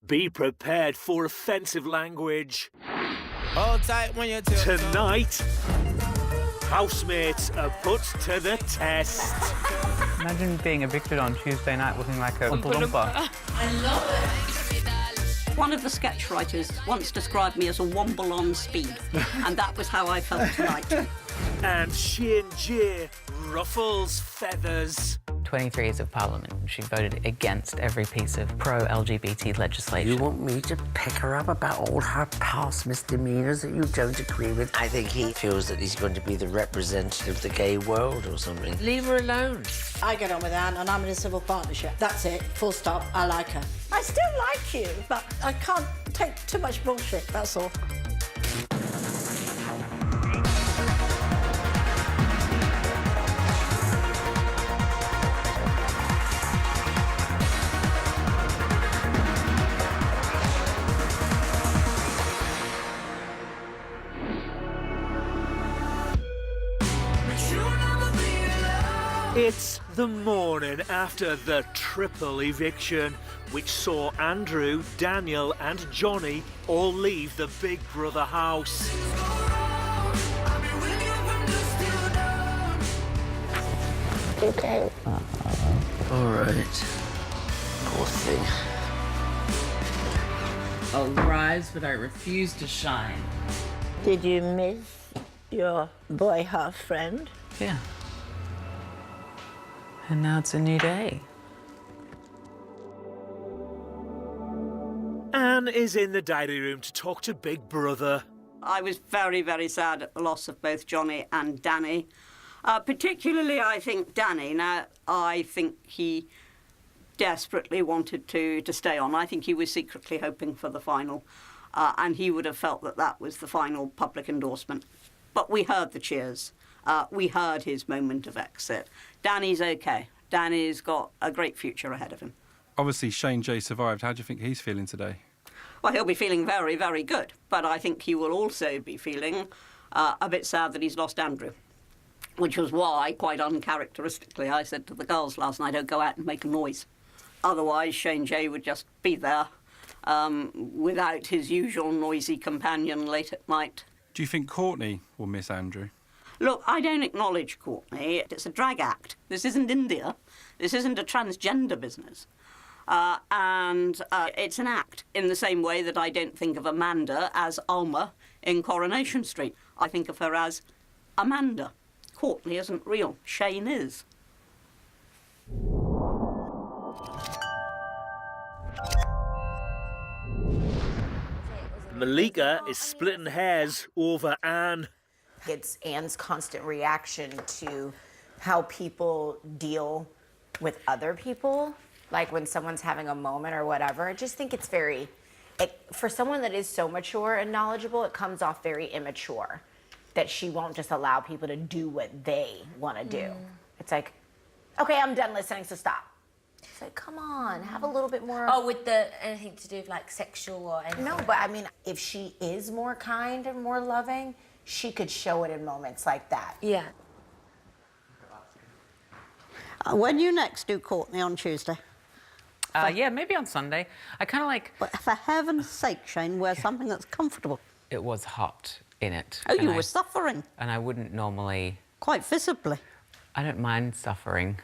Be prepared for offensive language. Hold tight when you're Tonight, housemates are put to the test. Imagine being evicted on Tuesday night looking like a Oompa Loompa. I love it. One of the sketch writers once described me as a womble on speed, and that was how I felt tonight. And Shane J ruffles feathers. 23 years of Parliament, she voted against every piece of pro-LGBT legislation. You want me to pick her up about all her past misdemeanours that you don't agree with? I think he feels that he's going to be the representative of the gay world or something. Leave her alone. I get on with Anne and I'm in a civil partnership. That's it, full stop, I like her. I still like you, but I can't take too much bullshit, that's all. It's the morning after the triple eviction, which saw Andrew, Daniel and Johnny all leave the Big Brother house. Okay. All right. Poor thing. I'll rise, but I refuse to shine. Did you miss your boy half-friend? Yeah. And now it's a new day. Anne is in the diary room to talk to Big Brother. I was very, very sad at the loss of both Johnny and Danny. Particularly, I think, Danny. Now, I think he desperately wanted to stay on. I think he was secretly hoping for the final, and he would have felt that that was the final public endorsement. But we heard the cheers. We heard his moment of exit. Danny's OK. Danny's got a great future ahead of him. Obviously, Shane J survived. How do you think he's feeling today? Well, he'll be feeling very, very good. But I think he will also be feeling a bit sad that he's lost Andrew, which was why, quite uncharacteristically, I said to the girls last night, don't go out and make a noise. Otherwise, Shane J would just be there without his usual noisy companion late at night. Do you think Courtney will miss Andrew? Look, I don't acknowledge Courtney. It's a drag act. This isn't India. This isn't a transgender business. And it's an act, in the same way that I don't think of Amanda as Alma in Coronation Street. I think of her as Amanda. Courtney isn't real. Shane is. Malika is splitting hairs over Anne. It's Anne's constant reaction to how people deal with other people. Like when someone's having a moment or whatever. I just think it's very, for someone that is so mature and knowledgeable, it comes off very immature. That she won't just allow people to do what they want to do. It's like, okay, I'm done listening, so stop. It's like, come on, have a little bit more. Oh, with the anything to do with like sexual or anything? No, but I mean, if she is more kind and more loving, she could show it in moments like that. Yeah. When you next do Courtney on Tuesday? Yeah, maybe on Sunday. I kind of like... But for heaven's sake, Shane, wear something that's comfortable. It was hot in it. Oh, you were suffering. And I wouldn't normally... Quite visibly. I don't mind suffering.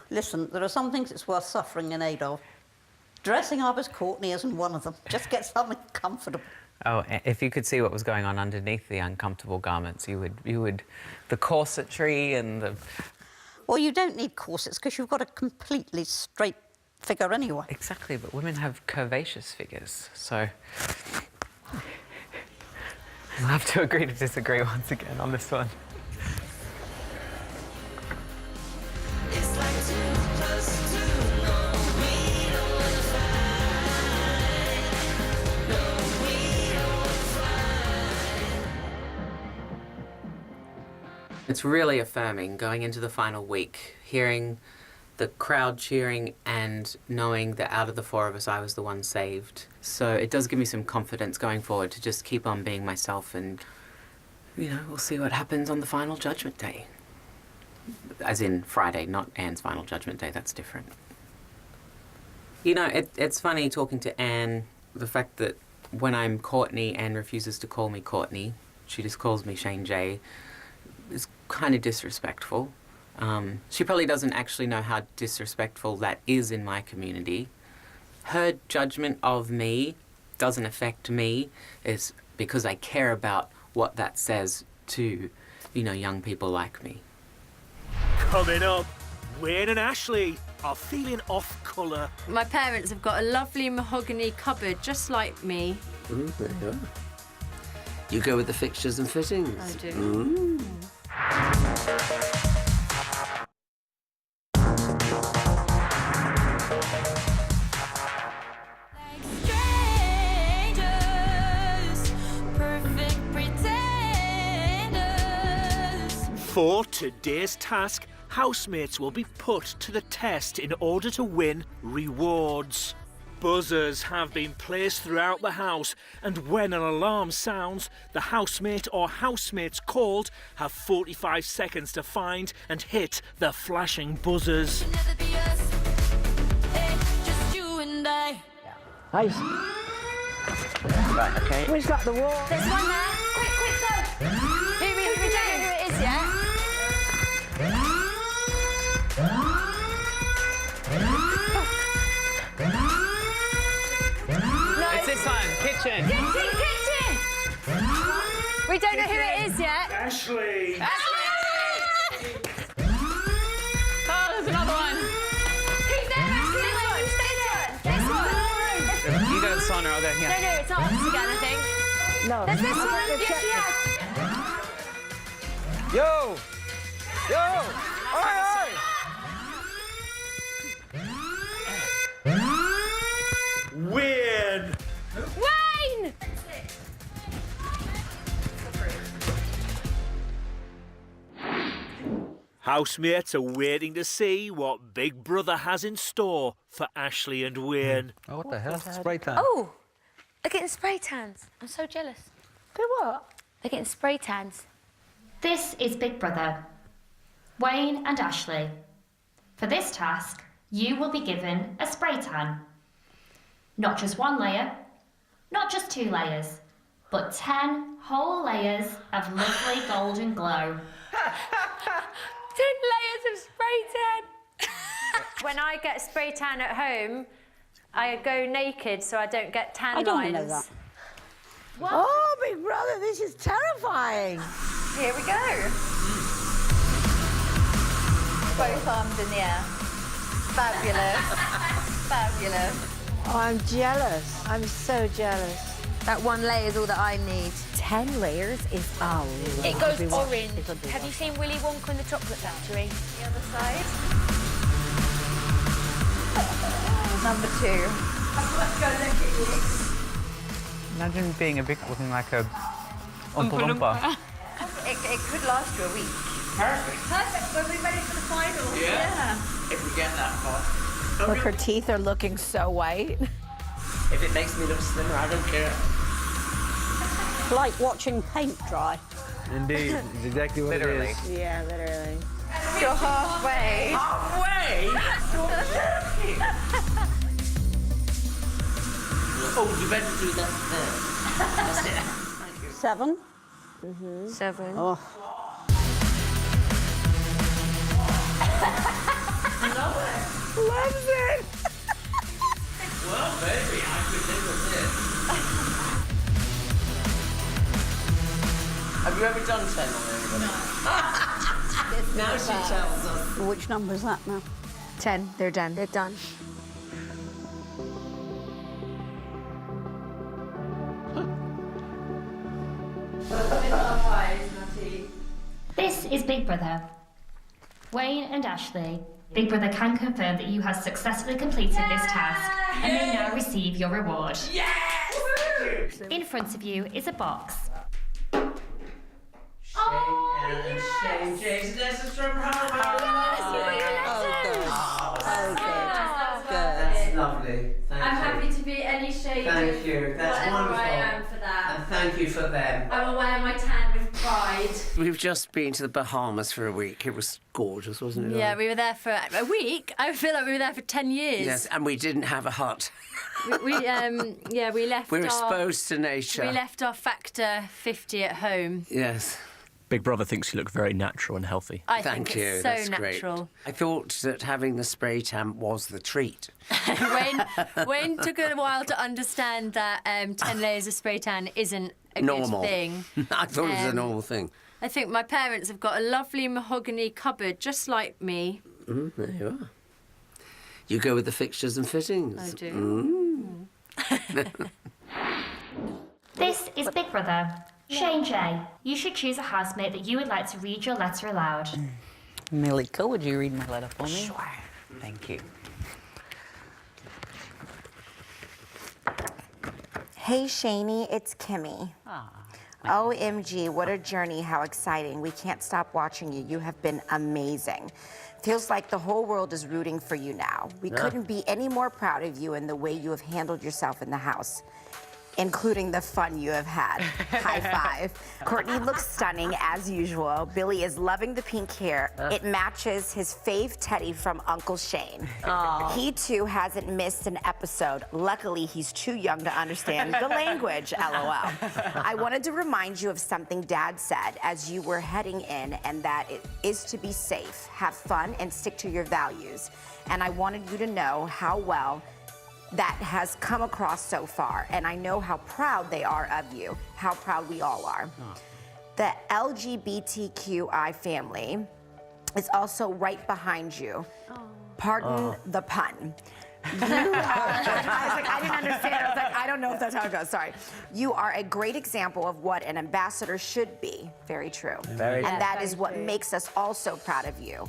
Listen, there are some things it's worth suffering in aid of. Dressing up as Courtney isn't one of them. Just get something comfortable. Oh, if you could see what was going on underneath the uncomfortable garments, you would... The corsetry and the... Well, you don't need corsets because you've got a completely straight figure anyway. Exactly, but women have curvaceous figures, so... We'll have to agree to disagree once again on this one. It's like 2 + 2, no, we don't wanna fight. No, we don't wanna fight. It's really affirming going into the final week, hearing the crowd cheering and knowing that out of the 4 of us, I was the one saved. So it does give me some confidence going forward to just keep on being myself and, you know, we'll see what happens on the final judgment day. As in Friday, not Anne's final judgment day, that's different. You know, it's funny talking to Anne, the fact that when I'm Courtney, Anne refuses to call me Courtney. She just calls me Shane J. It's kind of disrespectful. She probably doesn't actually know how disrespectful that is in my community. Her judgment of me doesn't affect me. It's because I care about what that says to, you know, young people like me. Coming up, Wayne and Ashley are feeling off colour. My parents have got a lovely mahogany cupboard just like me. Ooh, there you go. You go with the fixtures and fittings. I do. Ooh. For today's task, housemates will be put to the test in order to win rewards. Buzzers have been placed throughout the house, and when an alarm sounds, the housemate or housemates called have 45 seconds to find and hit the flashing buzzers. Nice. Right, okay. Where's got the wall? There's one there. Quick, quick, go. We don't know who it is yet. It's this one, kitchen. Kitchen! We don't know who it is yet. Ashley! Oh, there's another one. Keep there, Ashley. This one. You go to the sauna, I'll go here. No, it's not us again, I think. No. There's this one. Yes, she has. Yo! Yo! Oi, oi! Win! Wayne! Housemates are waiting to see what Big Brother has in store for Ashley and Wayne. Oh, what the hell? Spray tan. Oh, they're getting spray tans. I'm so jealous. Do what? They're getting spray tans. This is Big Brother. Wayne and Ashley. For this task, you will be given a spray tan. Not just one layer, not just 2 layers, but 10 whole layers of lovely golden glow. 10 layers of spray tan. When I get spray tan at home, I go naked so I don't get tan I don't lines. know that. Oh, Big Brother, this is terrifying. Here we go. Both arms in the air. Fabulous. Fabulous. Oh, I'm jealous. I'm so jealous. That one layer is all that I need. 10 layers is a lot. It goes orange. Have you seen Willy Wonka and the Chocolate Factory? The other side. Number 2. Let's go look at you. Imagine being a big looking like a Oompa Loompa. It could last you a week. Perfect. We'll be ready for the final. Yeah. If we get that far. Look, her teeth are looking so white. If it makes me look slimmer, I don't care. Like watching paint dry. Indeed, it's exactly what it is. Yeah, literally. You're halfway. Halfway? Oh, you better do that there. That's it. Thank you. 7. 7. Oh. Loves it. Well, baby, I could live with this. Have you ever done 10 on anybody? No. Now she tells us. Which number is that now? 10, they're done. They're done. This is Big Brother. Wayne and Ashley, Big Brother can confirm that you have successfully completed this task and may now receive your reward. Yes! In front of you is a box. Shane Jason, this is from home. That's lovely. Thank I'm you. happy to be any shade. Thank you. That's whatever wonderful. I am for that. And thank you for them. I will wear my tan with cried. We've just been to the Bahamas for a week. It was gorgeous, wasn't it? Yeah, we were there for a week. I feel like we were there for 10 years. Yes, and we didn't have a hut. We left. We're our, exposed to nature. We left our factor 50 at home. Yes. Big Brother thinks you look very natural and healthy. I Thank think you. it's so That's natural. Great. I thought that having the spray tan was the treat. Wayne took a while to understand that 10 layers of spray tan isn't a Normal. good thing. I thought it was a normal thing. I think my parents have got a lovely mahogany cupboard, just like me. There you are. You go with the fixtures and fittings. I do. This is Big Brother. Shane J, you should choose a housemate that you would like to read your letter aloud. Milika, would you read my letter for me? Sure. Thank you. Hey, Shaney, it's Kimmy. OMG, what a journey, how exciting. We can't stop watching you. You have been amazing. Feels like the whole world is rooting for you now. We couldn't be any more proud of you and the way you have handled yourself in the house, including the fun you have had. High five. Courtney looks stunning as usual. Billy is loving the pink hair. It matches his fave teddy from Uncle Shane. He too hasn't missed an episode. Luckily, he's too young to understand the language, LOL. I wanted to remind you of something Dad said as you were heading in, and that it is to be safe, have fun, and stick to your values. And I wanted you to know how well that has come across so far, and I know how proud they are of you, how proud we all are. The LGBTQI family is also right behind you. Pardon the pun. You are, I was like, I didn't understand. I was like, I don't know if that's how it goes, sorry. You are a great example of what an ambassador should be. Very true. Very and that is what makes us all so proud of you.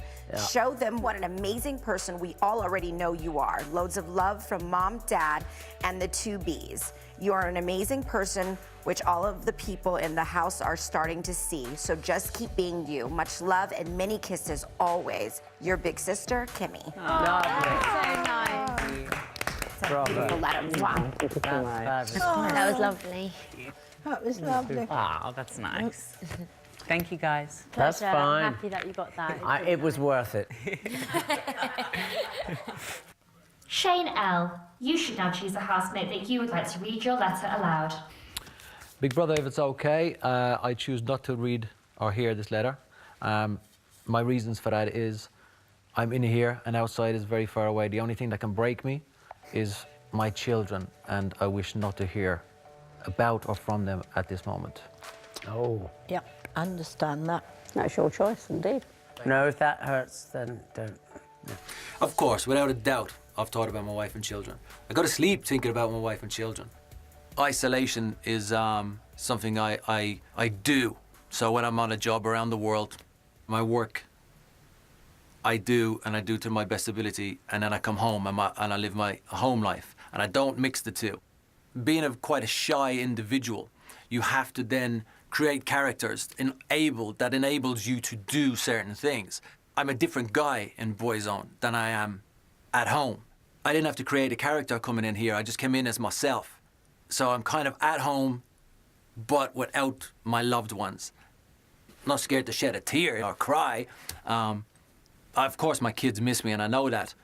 Show them what an amazing person we all already know you are. Loads of love from Mom, Dad, and the 2 Bs. You are an amazing person, which all of the people in the house are starting to see. So just keep being you. Much love and many kisses always. Your big sister, Kimmy. So nice. Beautiful letter. Wow. That was lovely. That was lovely. Oh, that's nice. Thank you, guys. That's Pleasure. fine. I'm happy that you got that. It was worth it. Shane L, you should now choose a housemate that you would like to read your letter aloud. Big Brother, if it's okay, I choose not to read or hear this letter. My reasons for that is I'm in here and outside is very far away. The only thing that can break me is my children, and I wish not to hear about or from them at this moment. Oh. Yep, understand that. That's your choice, indeed. No, if that hurts, then don't. No. Of course, without a doubt, I've thought about my wife and children. I go to sleep thinking about my wife and children. Isolation is something I do. So when I'm on a job around the world, my work, I do, and I do to my best ability, and then I come home and I live my home life, and I don't mix the two. Being quite a shy individual, you have to then create characters that enables you to do certain things. I'm a different guy in Boyzone than I am at home. I didn't have to create a character coming in here. I just came in as myself. So I'm kind of at home, but without my loved ones. Not scared to shed a tear or cry. Of course, my kids miss me, and I know that.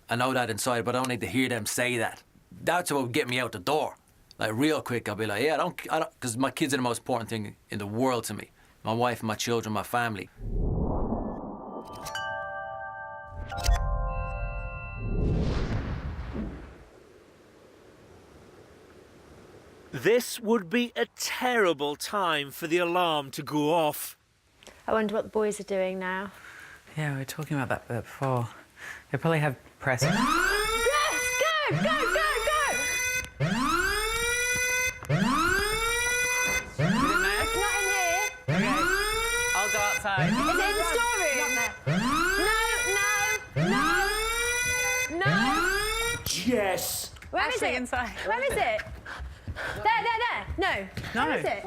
I know that inside, but I don't need to hear them say that. That's what would get me out the door. Like, real quick, I'll be like, yeah, I don't, because my kids are the most important thing in the world to me. My wife, my children, my family. This would be a terrible time for the alarm to go off. I wonder what the boys are doing now. Yeah, we were talking about that before. They probably have press. Yes, go, go, go, go! It's not in here. Okay, I'll go outside. Is it in the storeroom? No, no, no, no. Yes. Where is it? Inside. Where is it? There. No. No. Where is it?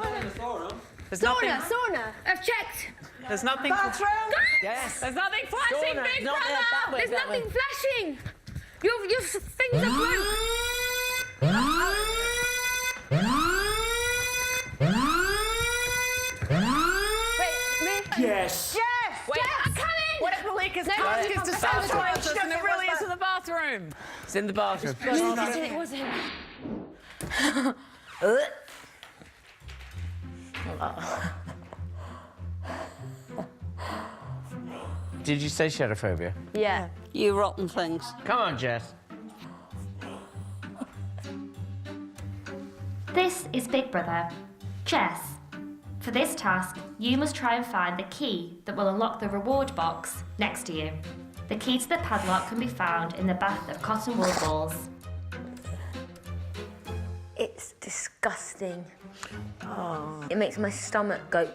There's Sauna. I've checked. There's nothing. Bathroom? Yes. There's nothing flashing, Sauna. Big Not Brother. there, that way, There's that nothing way. flashing. Your things are blue. ask us to send the toilet and it really is in the bathroom. It's in the bathroom. It wasn't. Did you say she had a phobia? Yeah. You rotten things. Come on, Jess. This is Big Brother. Jess. For this task, you must try and find the key that will unlock the reward box next to you. The key to the padlock can be found in the bath of cotton wool balls. It's disgusting. Oh. It makes my stomach go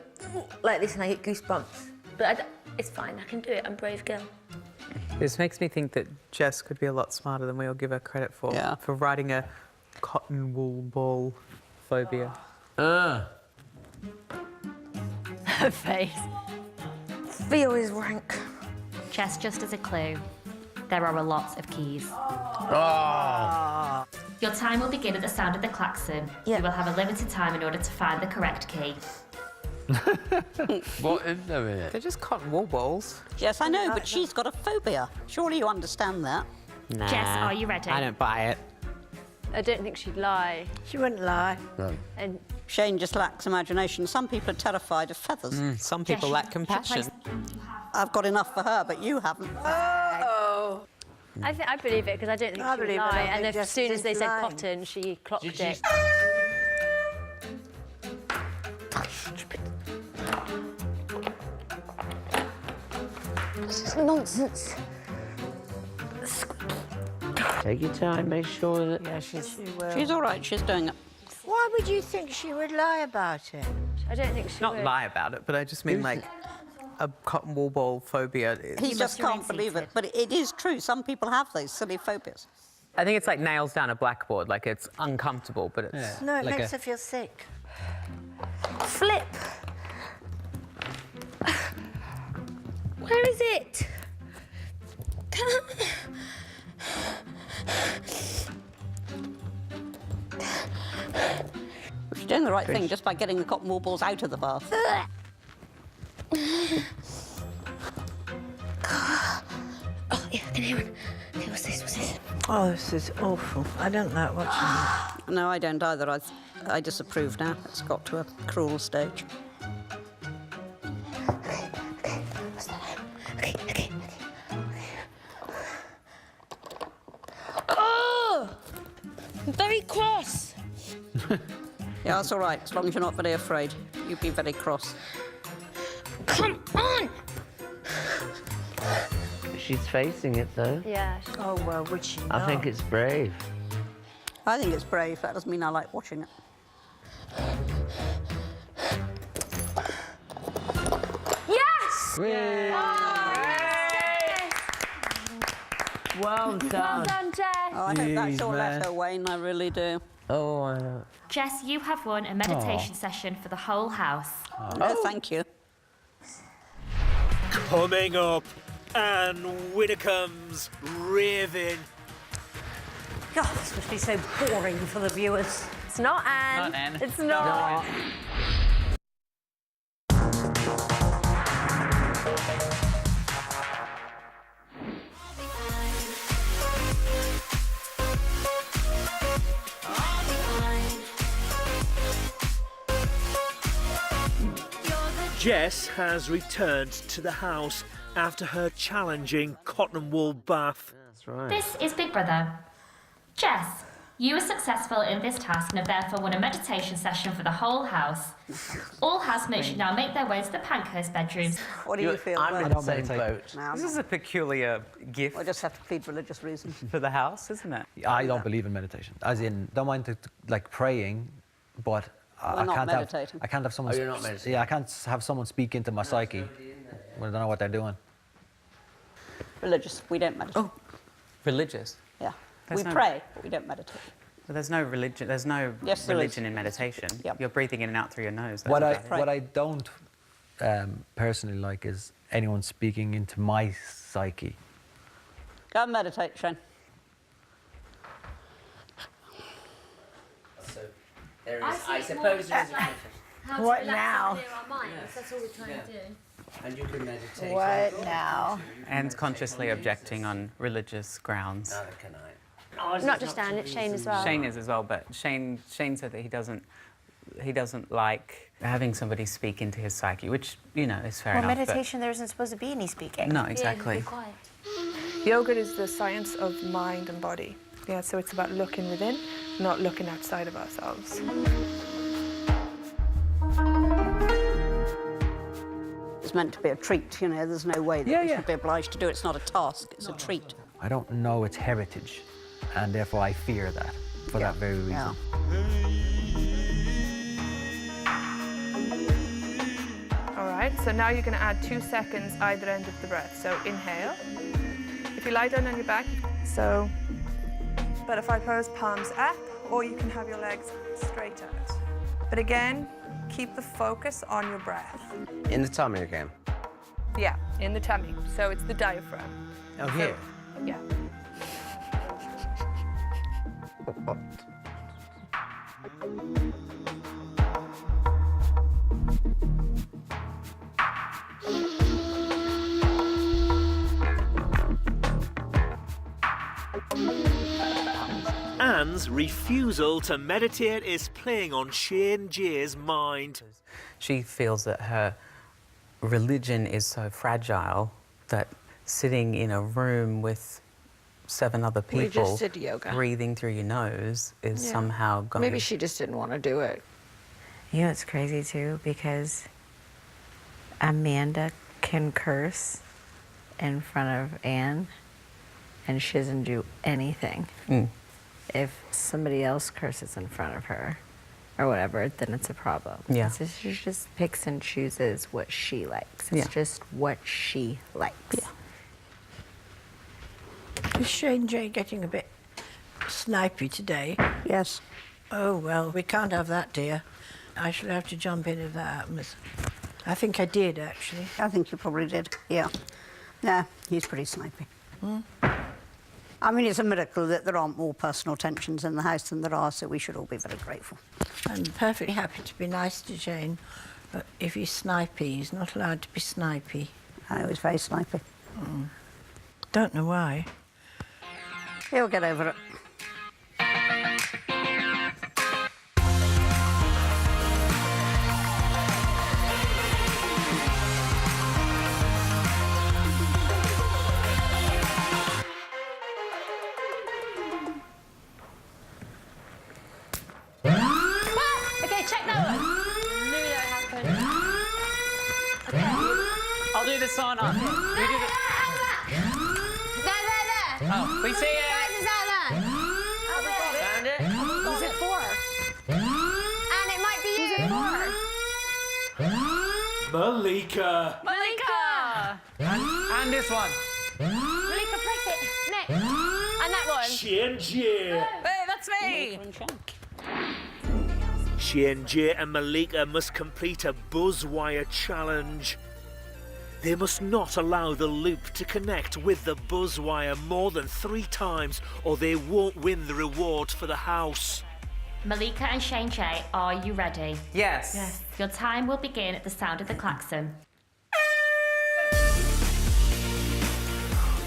like this and I get goosebumps. But it's fine, I can do it. I'm a brave girl. This makes me think that Jess could be a lot smarter than we all give her credit for. Yeah. For writing a cotton wool ball phobia. Her face. Feel is rank. Jess, just as a clue, there are a lot of keys. Oh. Your time will begin at the sound of the klaxon. You will have a limited time in order to find the correct key. What is there in it? They're just cotton wool balls. Yes, I know, but she's got a phobia. Surely you understand that. Jess, are you ready? I don't buy it. I don't think she'd lie. She wouldn't lie. No. And Shane just lacks imagination. Some people are terrified of feathers. Some people lack compassion. I've got enough for her, but you haven't. Oh. I believe it because I don't think I she would believe it. I lie. don't And think as soon as they Jessica's said lying. cotton, she clocked it. This is nonsense. Take your time, make sure that... Yeah, she will. She's all right. She's doing it. Why would you think she would lie about it? I don't think she Not would. lie about it, but I just mean like a cotton wool ball phobia. He just can't believe it. But it is true. Some people have those silly phobias. I think it's like nails down a blackboard. Like it's uncomfortable, but it's... No, it like makes a... her feel sick. Flip. Where is it? She's doing the right thing just by getting the cotton wool balls out of the bath. Oh, yeah, I can hear it. Okay, what's this? What's this? Oh, this is awful. I don't like watching it. No, I don't either. I disapprove now. It's got to a cruel stage. What's that? Okay. Oh! I'm very cross. Yeah, that's all right, as long as you're not very afraid. You'd be very cross. Come on! She's facing it, though. Yeah. Oh, well, would she I not? think it's brave. I think it's brave. That doesn't mean I like watching it. Yes! Yay! Well done. Well done, Jess. Oh, I hope that's all man. left her, Wayne. I really do. Oh, I know. Jess, you have won a meditation session for the whole house. No, thank you. Coming up, Anne Widdecombe's raving. God, this must be so boring for the viewers. It's not Anne. Not Anne. It's not. Jess has returned to the house after her challenging cotton wool bath. That's right. This is Big Brother. Jess, you were successful in this task and have therefore won a meditation session for the whole house. All housemates should now make their way to the Pankhurst bedrooms. What do you feel? I'm Wayne? in the same boat. No, This is a peculiar gift I just have to plead religious reasons. for the house, isn't it? I don't believe in meditation. As in, don't mind like praying, but We're I not can't meditating. have. I can't have someone. Oh, you're not meditating? Yeah, I can't have someone speak into my psyche. When I don't know what they're doing. Religious. We don't meditate. Oh, religious. Yeah. There's We no- pray, but we don't meditate. But there's no religion. There's no Yes, there is. religion in meditation. Yep. You're breathing in and out through your nose. That's What I about it. what I don't personally like is anyone speaking into my psyche. Go and meditate, Shane. So there is, I suppose there is a How What to relax now? and clear our minds. That's all we're trying to do. And you can meditate. What now? And consciously objecting on religious grounds. Not just Anne, it's Shane as well. Shane is as well, but Shane said that he doesn't like having somebody speak into his psyche, which, you know, is fair enough. Well, meditation, there isn't supposed to be any speaking. No, exactly. Yoga is the science of mind and body. Yeah, so it's about looking within, not looking outside of ourselves. It's meant to be a treat, you know, there's no way that we should be obliged to do it. It's not a task, it's a treat. I don't know its heritage, and therefore I fear that for that very reason. Yeah. All right, so now you're going to add 2 seconds either end of the breath. So inhale. If you lie down on your back, so butterfly pose, palms up, or you can have your legs straight out. But again, keep the focus on your breath. In the tummy again. Yeah, in the tummy. So it's the diaphragm. Oh, here? Yeah. Anne's refusal to meditate is playing on Shane Jay's mind. She feels that her religion is so fragile that sitting in a room with 7 other people We just did yoga. breathing through your nose is somehow going... Maybe she just didn't want to do it. You know, it's crazy too, because Amanda can curse in front of Anne, and she doesn't do anything. If somebody else curses in front of her, or whatever, then it's a problem. Yeah. So she just picks and chooses what she likes. It's just what she likes. Yeah. Is Shane Jay getting a bit snipey today? Yes. Oh, well, we can't have that, dear. I shall have to jump in if that happens. I think I did, actually. I think you probably did, yeah. Yeah, he's pretty snipey. I mean, it's a miracle that there aren't more personal tensions in the house than there are, so we should all be very grateful. I'm perfectly happy to be nice to Jane, but if he's snipey, he's not allowed to be snipey. I was very snipey. Don't know why. He'll get over it. Okay, check that one. Knew that happened. I'll do the sign on. We do the... There. Oh, we see it. Guys, it's out there. Oh, we got it. Found it? Who's it for? And it might be you. Who's it for? Malika. Malika. And this one. Malika, press it. Next. And that one. Shane Jay. Hey, that's me. Shane Jay and Malika must complete a buzzwire challenge. They must not allow the loop to connect with the buzzwire more than 3 times, or they won't win the reward for the house. Malika and Shane Jay, are you ready? Yes. Your time will begin at the sound of the klaxon.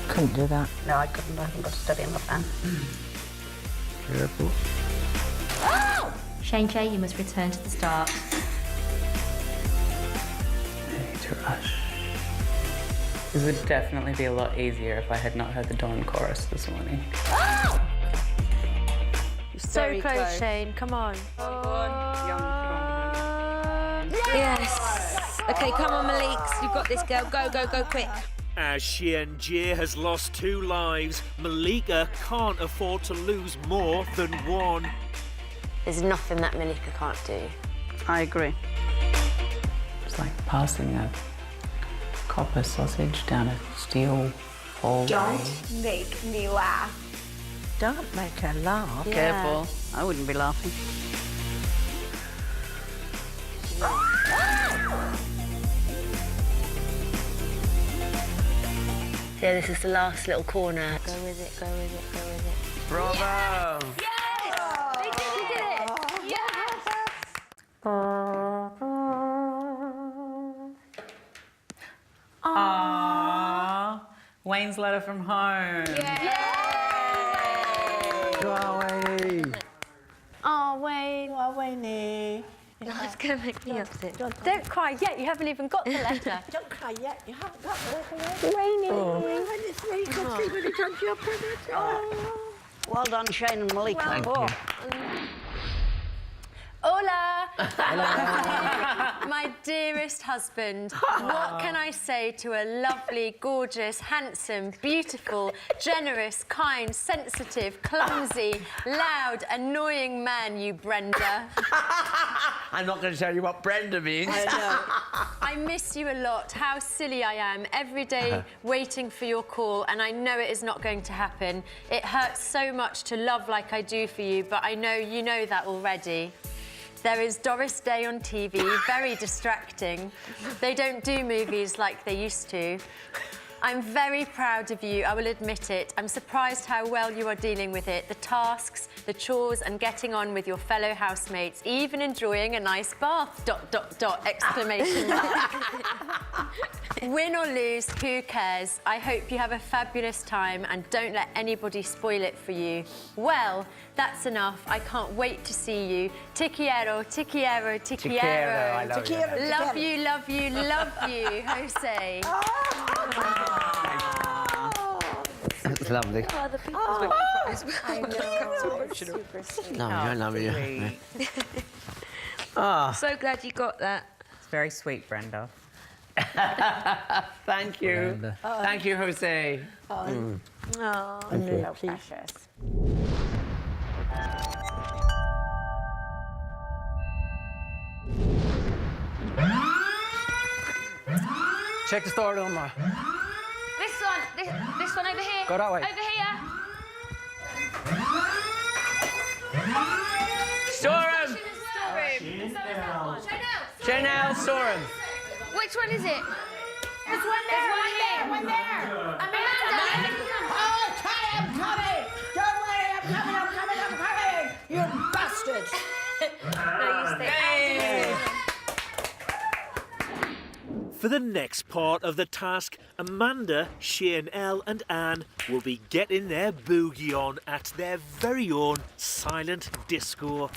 Couldn't do that. No, I couldn't. I haven't got a steady enough hand. Careful. Shane Jay, you must return to the start. I need to rush. This would definitely be a lot easier if I had not heard the dawn chorus this morning. So close, Shane. Come on. Yes. Okay, come on, Malik. You've got this, girl. Go, go, go, quick. As Shane Jay has lost 2 lives, Malika can't afford to lose more than 1. There's nothing that Malika can't do. I agree. It's like passing a copper sausage down a steel hallway. Don't make me laugh. Don't make her laugh. Yeah. Careful. I wouldn't be laughing. Yeah, this is the last little corner. Go with it, go with it, go with it. Bravo! They did it. Yes. Wayne's letter from home. Go on, Wayne. Oh, Wayne. Oh, Wayne. It's going to make me upset. Don't cry yet. You haven't even got the letter. Don't cry yet. You haven't got the letter yet. Wayne. It's really good to see when he turns you up with it. Oh. Well done, Shane and Malika. Thank Oh. you. Hola! My dearest husband, what can I say to a lovely, gorgeous, handsome, beautiful, generous, kind, sensitive, clumsy, loud, annoying man, you Brenda? I'm not going to tell you what Brenda means. I know. I miss you a lot. How silly I am. Every day waiting for your call, and I know it is not going to happen. It hurts so much to love like I do for you, but I know you know that already. There is Doris Day on TV, very distracting. They don't do movies like they used to. I'm very proud of you, I will admit it. I'm surprised how well you are dealing with it. The tasks, the chores, and getting on with your fellow housemates, even enjoying a nice bath, ... exclamation mark. Win or lose, who cares? I hope you have a fabulous time and don't let anybody spoil it for you. Well, that's enough. I can't wait to see you. Te quiero, te quiero, te quiero. I love you. Love you, love you, love you, Jose. That's lovely. Oh, the people. I know. Super sweet. No, I love you. Sweet. Oh. So glad you got that. It's very sweet, Brenda. Thank you. Brenda. Thank you, Jose. Oh, So precious. Check the store room, Ma. This one over here. Go that way. Over here. Soren! Chanel, Soren. Which one is it? There's one there, one there. Amanda. Oh, I'm coming! Don't worry, I'm coming! You bastard! For the next part of the task, Amanda, Shane L and Anne will be getting their boogie on at their very own silent disco.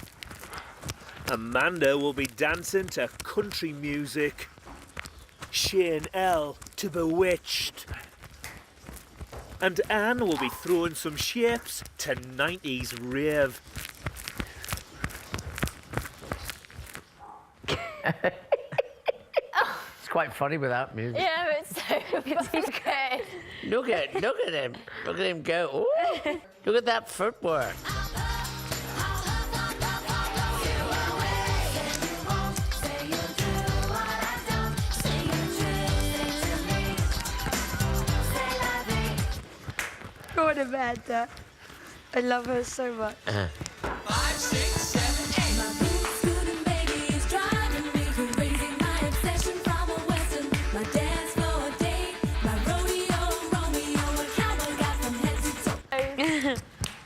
Amanda will be dancing to country music. Shane L to Bewitched. And Anne will be throwing some shapes to 90s rave. It's quite funny without music. Yeah, it's so good. Look at him. Look at him go. Ooh. Look at that footwork. What Amanda. I love her so much. 5, 6, 7, 8. My blue scooting baby is driving me crazy. My obsession from a western. My dance floor date. My rodeo Romeo. A cowboy got from head to toe.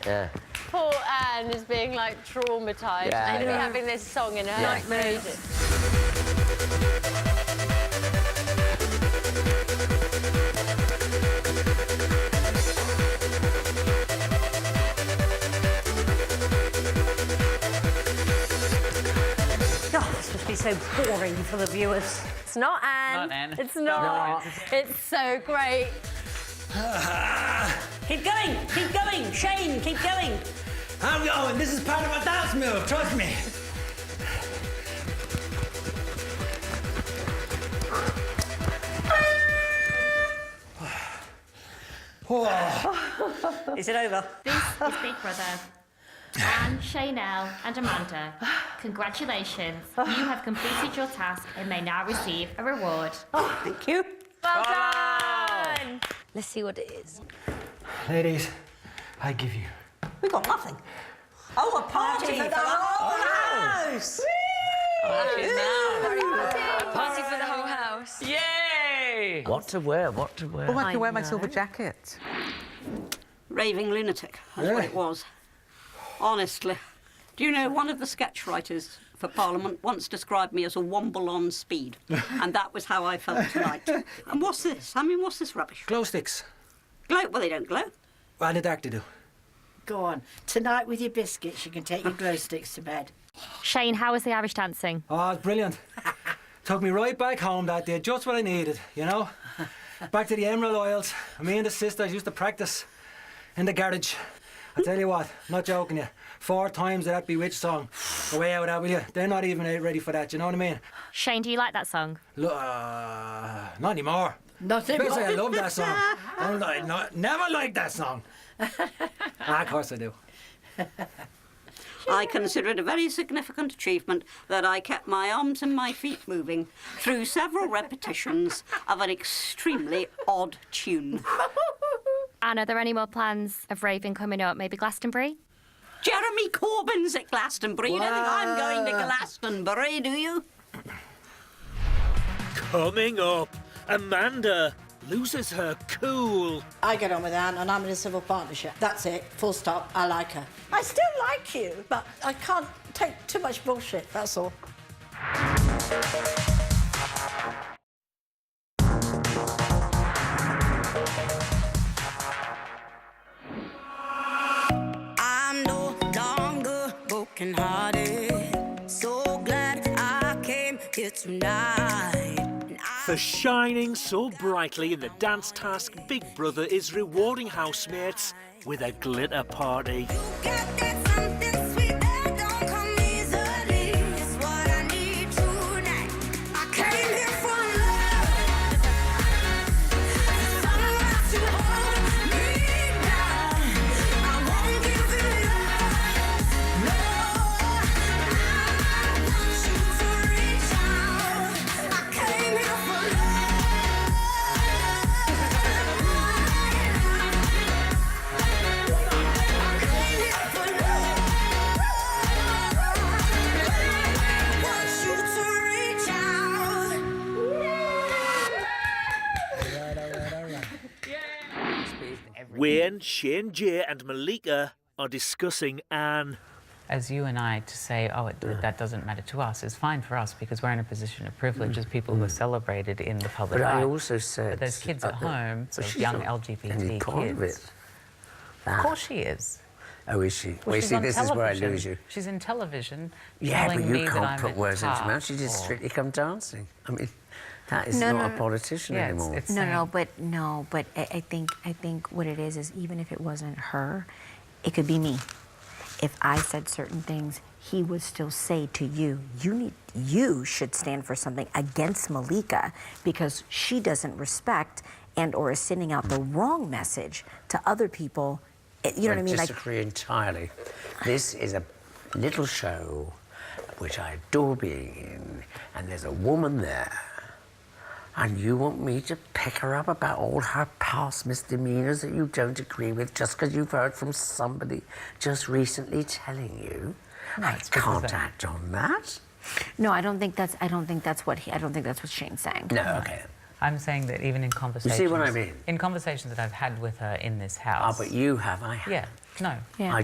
Yeah. Poor Anne is being like traumatised Yeah, and yeah. having this song in her Nightmares. head. Oh, this must be so boring for the viewers. It's not Anne. Not Anne. It's not. It's so great. Keep going, Shane, keep going. I'm going. This is part of my dance move. Trust me. Is it over? This is Big Brother. Anne, Shaynell and Amanda, congratulations. You have completed your task and may now receive a reward. Oh, thank you. Well done. Let's see what it is. Ladies, I give you. We got nothing. Oh, a party for the whole house. Party for the whole house. Yay! What to wear? What to wear? Oh, I can wear my silver jacket. Raving lunatic, that's what it was. Honestly. Do you know, one of the sketch writers for Parliament once described me as a womble on speed. And that was how I felt tonight. And what's this? I mean, what's this rubbish? Glow sticks. Glow? Well, they don't glow. Well, in the dark they do. Go on. Tonight with your biscuits, you can take your glow sticks to bed. Shane, how was the Irish dancing? Oh, it's brilliant. Took me right back home that day, just what I needed, you know? Back to the Emerald Isles. Me and the sisters used to practice in the garage. I tell you what, not joking you, 4 times that Bewitched song. Go way out of that, will you? They're not even ready for that, you know what I mean? Shane, do you like that song? Not anymore. Not anymore? I love that song. Never liked that song. Of course I do. I consider it a very significant achievement that I kept my arms and my feet moving through several repetitions of an extremely odd tune. Anne, are there any more plans of raving coming up? Maybe Glastonbury? Jeremy Corbyn's at Glastonbury. You don't think I'm going to Glastonbury, do you? Coming up, Amanda loses her cool. I get on with Anne and I'm in a civil partnership. That's it. Full stop. I like her. I still like you, but I can't take too much bullshit, that's all. I'm no longer broken-hearted. So glad I came here tonight. For shining so brightly in the dance task, Big Brother is rewarding housemates with a glitter party. Wayne, Shane J and Malika are discussing Anne. As you and I to say, oh, that doesn't matter to us, is fine for us because we're in a position of privilege as people who are celebrated in the public eye. But I also said... But there's kids at home, so young LGBT kids. Of course she is. Oh, is she? Well, see, this is where I lose you. She's in television. Yeah, but you can't put I'm words into her mouth. She just strictly come dancing. I mean, that is not a politician anymore. But I think what it is even if it wasn't her, it could be me. If I said certain things, he would still say to you, you should stand for something against Malika because she doesn't respect and or is sending out the wrong message to other people. You know what I mean? I disagree entirely. This is a little show which I adore being in, and there's a woman there, and you want me to pick her up about all her past misdemeanors that you don't agree with just because you've heard from somebody just recently telling you? No, I can't act on that. No, I don't think that's what Shane's saying. No, okay. I'm saying that even in conversations... You see what I mean? In conversations that I've had with her in this house... Oh, but you have, I have. Yeah, no. Yeah.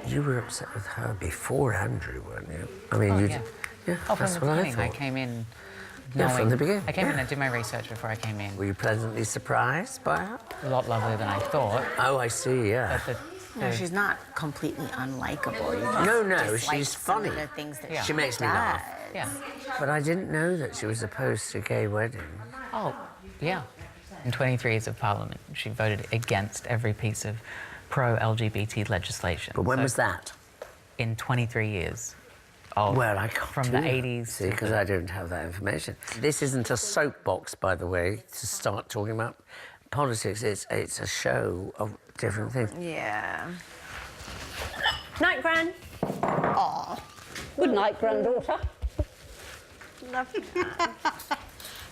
You were upset with her before Andrew, weren't you? I mean, yeah, from the beginning, I came in knowing... Yeah, from the beginning. I came in and did my research before I came in. Were you pleasantly surprised by her? A lot lovelier than I thought. Oh, I see, yeah. No, she's not completely unlikable. No, she's funny. The things that She makes me laugh. Yeah. But I didn't know that she was opposed to gay weddings. Oh, yeah. In 23 years of Parliament, she voted against every piece of pro-LGBT legislation. But when was that? In 23 years. Well, I can't from the 80s. See, because I don't have that information. This isn't a soapbox, by the way, to start talking about politics. It's a show of different things. Yeah. Night, Gran. Aw. Good night, granddaughter. Love you.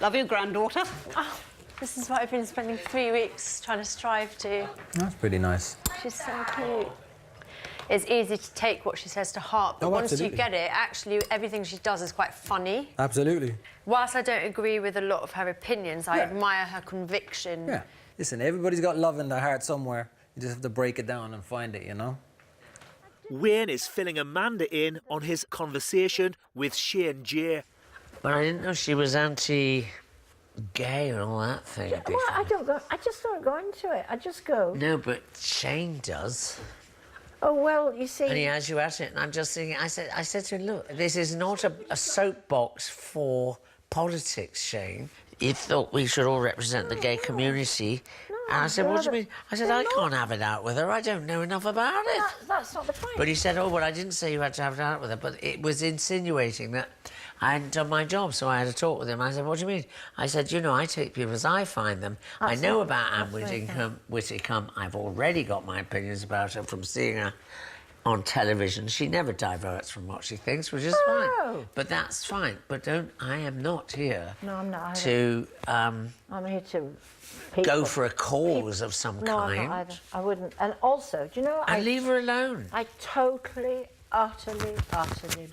Love you, granddaughter. Oh, this is what I've been spending 3 weeks trying to strive to. That's pretty nice. She's so cute. It's easy to take what she says to heart, but once you get it, actually everything she does is quite funny. Absolutely. Whilst I don't agree with a lot of her opinions, I admire her conviction. Yeah. Listen, everybody's got love in their heart somewhere. You just have to break it down and find it, you know? Wayne is filling Amanda in on his conversation with Shane J. But I didn't know she was anti-gay gay and all that thing. Yeah, well, I don't go. I just don't go into it. I just go. No, but Shane does. Oh well, you see. And he has you at it, and I'm just thinking. I said to him, look, this is not a soapbox for politics, Shane. You thought we should all represent the gay community. And I said, what do you mean? I said, I can't have it out with her. I don't know enough about it. That's not the point. But he said, oh, well, I didn't say you had to have it out with her, but it was insinuating that I hadn't done my job, so I had a talk with him. I said, what do you mean? I said, you know, I take people as I find them. I know about Anne Whitcomb. I've already got my opinions about her from seeing her on television. She never diverts from what she thinks, which is fine. But that's fine. But I am not here to... I'm here to... go for a cause of some kind. No, I'm not either. I wouldn't. And also, do you know... And leave her alone. I totally, utterly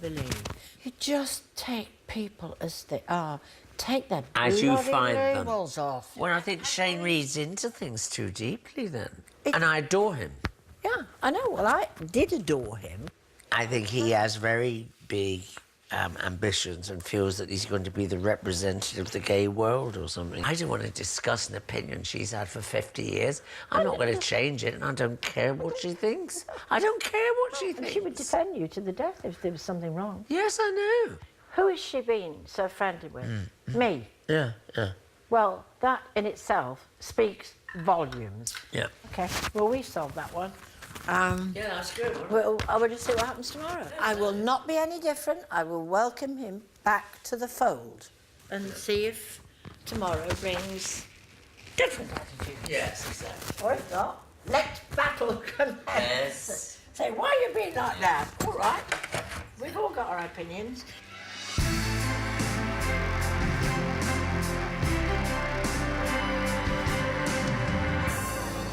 believe you just take people as they are. Take their as you find labels them. Off. Well, I think Shane reads into things too deeply then. And I adore him. Yeah, I know. Well, I did adore him. I think he has very big ambitions and feels that he's going to be the representative of the gay world or something. I don't want to discuss an opinion she's had for 50 years. I'm not going to change it, and I don't care what she thinks. I don't care what she thinks. She would defend you to the death if there was something wrong. Yes, I know. Who has she been so friendly with? Me. Yeah. Well, that in itself speaks volumes. Yeah. Okay, well, we solved that one. Yeah, that's good. Well, I will just see what happens tomorrow. I will not be any different. I will welcome him back to the fold and see if tomorrow brings different attitude. Yes, exactly. Or if not, let battle commence. Yes. Say, why are you being like that? All right. We've all got our opinions.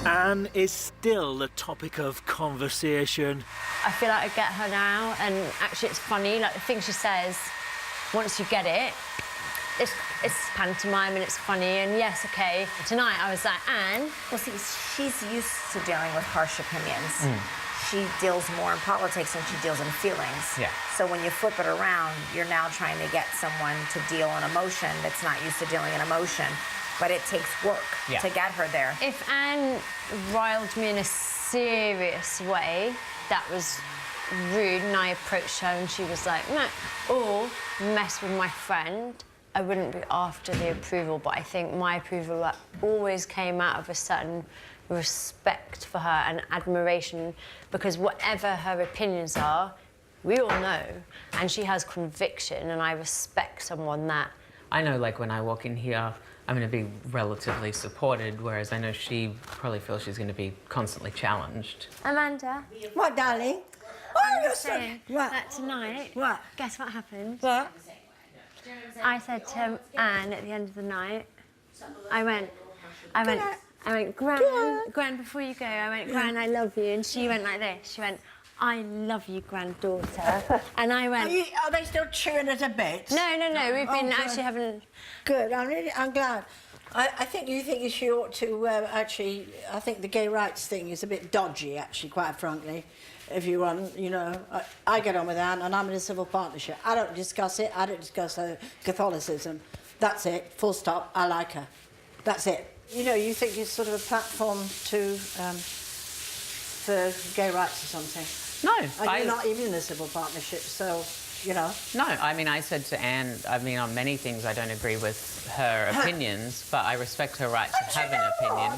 Anne is still the topic of conversation. I feel like I get her now, and actually it's funny, like the thing she says, once you get it, it's pantomime and it's funny, and yes, okay. Tonight I was like, Anne... Well, see, she's used to dealing with harsh opinions. She deals more in politics than she deals in feelings. Yeah. So when you flip it around, you're now trying to get someone to deal in emotion that's not used to dealing in emotion. But it takes work to get her there. If Anne riled me in a serious way, that was rude, and I approached her and she was like, no. Or mess with my friend, I wouldn't be after the approval, but I think my approval always came out of a certain respect for her and admiration, because whatever her opinions are, we all know, and she has conviction, and I respect someone that... I know, like, when I walk in here, I'm going to be relatively supported, whereas I know she probably feels she's going to be constantly challenged. Amanda? What, darling? Oh, you're saying that tonight... What? Guess what happened? What? I said to Anne at the end of the night, I went, Gran, before you go, I went, Gran, I love you. And she went like this. She went, I love you, granddaughter. And I went... Are they still chewing at a bit? No. We've been actually having... Good. I'm glad. I think she ought to actually... I think the gay rights thing is a bit dodgy, actually, quite frankly. If you want, you know... I get on with Anne, and I'm in a civil partnership. I don't discuss it. I don't discuss Catholicism. That's it. Full stop. I like her. That's it. You know, you think it's sort of a platform to... for gay rights or something. No. You're not even in a civil partnership, so, you know. No, I mean, I said to Anne, I mean, on many things I don't agree with her opinions, but I respect her right to have an opinion.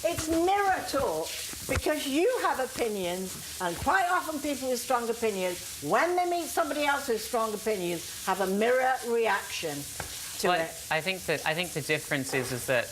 It's mirror talk, because you have opinions, and quite often people with strong opinions, when they meet somebody else with strong opinions, have a mirror reaction to it. I think the difference is that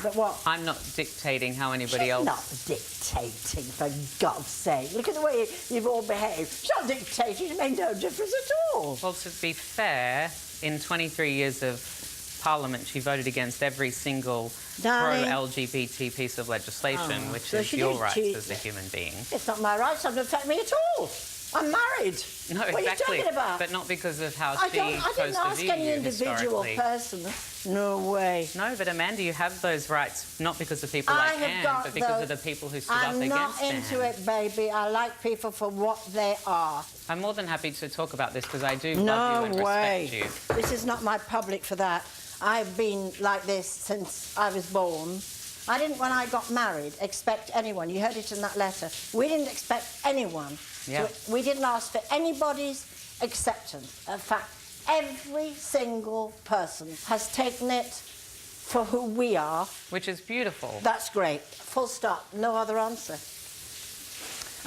But what? I'm not dictating how anybody else... Not dictating, for God's sake. Look at the way you've all behaved. She's not dictating. It made no difference at all. Well, to be fair, in 23 years of Parliament, she voted against every single pro-LGBT piece of legislation, which is your rights as a human being. It's not my rights. It doesn't affect me at all. I'm married. No, what exactly. are you talking about? But not because of how I she didn't ask any individual person. No way. No, but Amanda, you have those rights not because of people like Anne, but because of the people who stood up against Anne. I'm not into it, baby. I like people for what they are. I'm more than happy to talk about this because I do love you and respect you. This is not my public for that. I've been like this since I was born. I didn't, when I got married, expect anyone. You heard it in that letter. We didn't expect anyone. Yeah. We didn't ask for anybody's acceptance. In fact, every single person has taken it for who we are. Which is beautiful. That's great. Full stop. No other answer.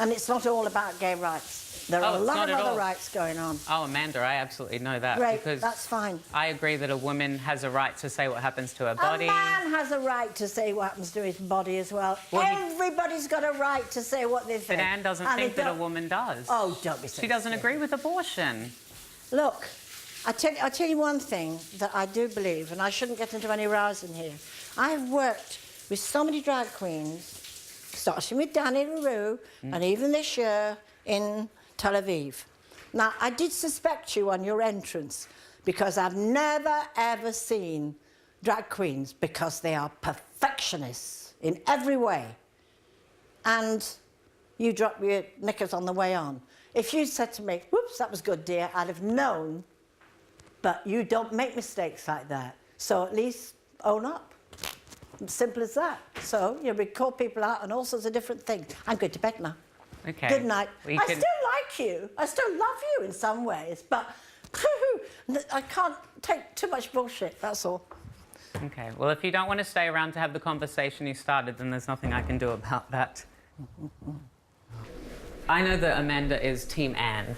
And it's not all about gay rights. There are a lot of other rights going on. Oh, Amanda, I absolutely know that. Great, because that's fine. I agree that a woman has a right to say what happens to her body. A man has a right to say what happens to his body as well. Everybody's got a right to say what they think. But Anne doesn't think that a woman does. Oh, don't be so She doesn't agree with abortion. Look, I'll tell you one thing that I do believe, and I shouldn't get into any rows in here. I've worked with so many drag queens, starting with Danny LaRue, and even this year in Tel Aviv. Now, I did suspect you on your entrance because I've never, ever seen drag queens because they are perfectionists in every way. And you drop your knickers on the way on. If you said to me, whoops, that was good, dear, I'd have known. But you don't make mistakes like that. So at least own up. Simple as that. So, we call people out on all sorts of different things. I'm going to bed now. Okay. Good night. I still like you. I still love you in some ways, but I can't take too much bullshit, that's all. Okay, well, if you don't want to stay around to have the conversation you started, then there's nothing I can do about that. I know that Amanda is Team Anne,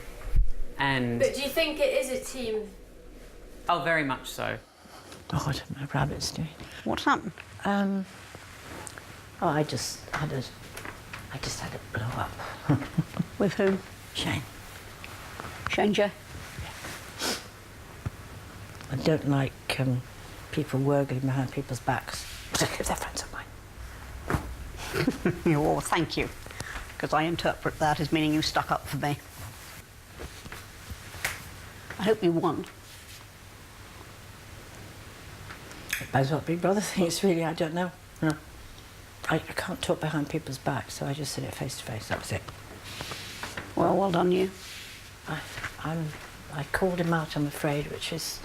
and... But do you think it is a team? Oh, very much so. God, my rabbit's doing. What's happened? I just had it blow up. With whom? Shane. Shane J? I don't like people wurgling behind people's backs, particularly if they're friends of mine. Oh, thank you. Because I interpret that as meaning you stuck up for me. I hope you won. Depends what Big Brother thinks, really, I don't know. No. I can't talk behind people's backs, so I just said it face to face, that was it. Well, well done you. I called him out, I'm afraid, which is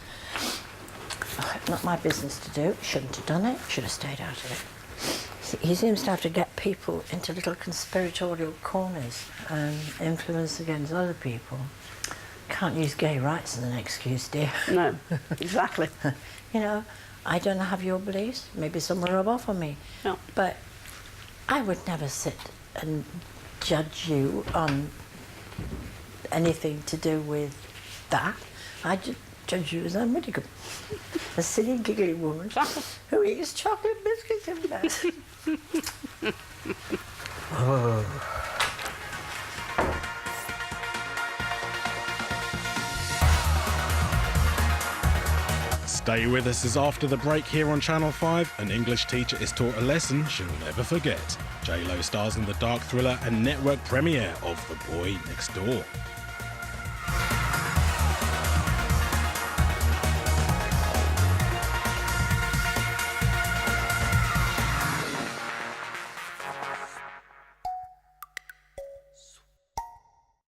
not my business to do. Shouldn't have done it, should have stayed out of it. He seems to have to get people into little conspiratorial corners and influence against other people. Can't use gay rights as an excuse, dear. No, exactly. You know, I don't have your beliefs. Maybe someone rub off on me. No. But I would never sit and judge you on anything to do with that. I just judge you as unmedical. A silly, giggly woman who eats chocolate biscuits in bed. Oh. Stay with us as after the break here on Channel 5, an English teacher is taught a lesson she'll never forget. J-Lo stars in the dark thriller and network premiere of The Boy Next Door.